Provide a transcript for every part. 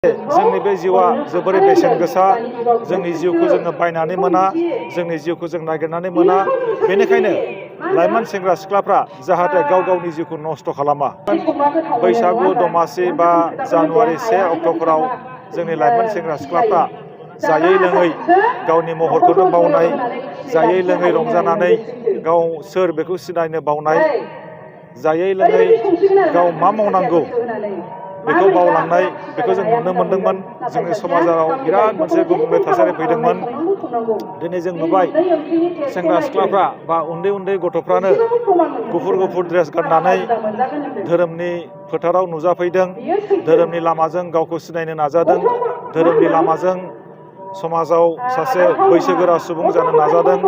जोंनि बे जिउआ जोबोरै बेसेन गोसा। जोंनि जिउखौ जोङो बायनानै मोना, जोंनि जिउखौ जों नागिरनानै मोना। बेनिखायनो लाइमोन सेंग्रा सिख्लाफ्रा जाहाथे गाव गावनि जिउखौ नस्थ' खालामा। बैसागु दमासि बा जानुवारि 1 अक्ट'फोराव जोंनि लाइमोन सेंग्रा सिख्लाफ्रा जायै लोङै गावनि महरखौनो बावनाय, जायै लोङै रंजानानै गाव सोर बेखौ सिनायनो बावनाय, जायै लोङै गाव मा मावनांगौ बेखौ बावलांनाय, बेखौ जों नुनो मोन्दोंमोन। जोंनि समाजाव बिराद मोनसे गुबुंले थासारि फैदोंमोन। दिनै जों नुबाय सेंग्रा सिख्लाफ्रा बा उन्दै उन्दै गथ'फ्रानो गुफुर गुफुर ड्रेस गाननानै धोरोमनि फोथाराव नुजाफैदों, धोरोमनि लामाजों गावखौ सिनायनो नाजादों, धोरोमनि लामाजों समाजाव सासे बैसोगोरा सुबुं जानो नाजादों,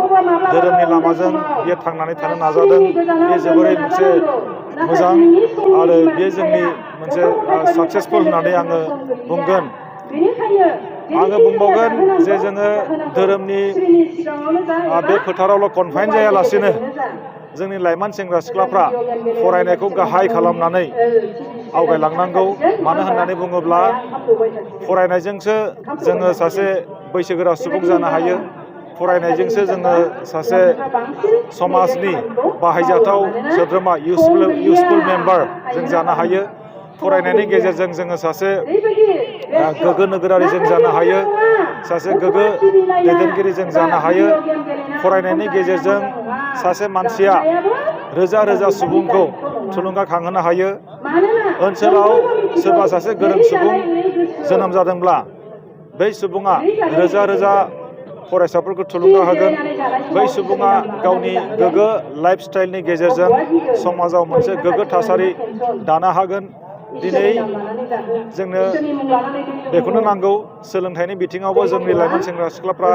धोरोमनि लामाजों बियो थांनानै थानो नाजादों। बे जोबोरै मोनसे मोजां आरो बेयो जोंनि मोनसे साक्सेसफुल होननानै आङो बुंगोन। आङो बुंबावगोन जे जोङो धोरोमनि बे फोथारावल' कनफाइन जायालासिनो जोंनि लाइमोन सेंग्रा सिख्लाफ्रा फरायनायखौ गाहाय खालामनानै आवगायलांनांगौ। मानो होननानै बुङोब्ला फरायनायजोंसो जोङो सासे बैसोगोरा सुबुं जानो हायो, फरायनायजोंसो जोङो सासे समाजनि बाहायजाथाव सोद्रोमा इउसफुल मेम्बार जों जानो हायो। फरायनायनि गेजेरजों जोङो सासे गोग्गो नोगोरारि जों जानो हायो, सासे गोग्गो दैदेनगिरि जों जानो हायो। फरायनायनि गेजेरजों सासे मानसिया रोजा रोजा सुबुंखौ थुलुंगाखांहोनो हायो। ओनसोलाव सोरबा सासे गोरों सुबुं जोनोम जादोंब्ला बै सुबुङा रोजा रोजा फरायसाफोरखौ थुलुंगा होगोन। बै सुबुङा गावनि गोग्गो लाइफ स्टाइलनि गेजेरजों समाजाव मोनसे गोग्गो थासारि दानो हागोन। दिनै जोंनो बेखौनो नांगौ, सोलोंथाइनि बिथिङावबो जोंनि लाइमोन सेंग्रा सिख्लाफ्रा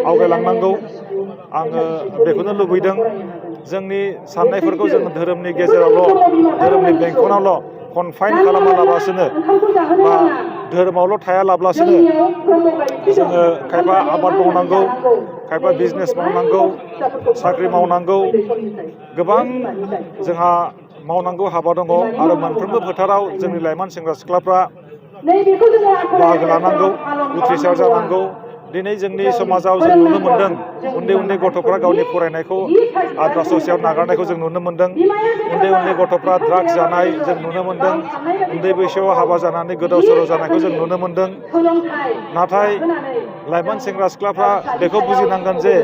आवगायलांनांगौ। आङो बेखौनो लुबैदों। जोंनि साननायफोरखौ जोङो धोरोमनि गेजेरावल', धोरोमनि बेंखनावल' कनफाइन खालामालाबासिनो बा धोरोमावल' थायालाबासिनो जोङो खायफा आबाद मावनांगौ, खायफा बिजनेस मावनांगौ, साख्रि मावनांगौ, गोबां जोंहा मावनांगौ हाबा दङ आरो मोनफ्रोमबो फोथाराव जोंनि लाइमोन सेंग्रा सिख्लाफ्रा बाहागो लानांगौ, उथ्रिसार जानांगौ। दिनै जोंनि समाजाव जों नुनो मोन्दों उन्दै उन्दै गथ'फ्रा गावनि फरायनायखौ आद्रा ससेयाव नागारनायखौ जों नुनो मोन्दों। उन्दै उन्दै गथ'फ्रा ड्राग्स जानाय जों नुनो मोन्दों। उन्दै बैसोआव हाबा जानानै गोदाव सोराव जानायखौ जों नुनो मोन्दों। नाथाय लाइमोन सेंग्रा सिख्लाफ्रा बेखौ बुजिनांगोन जे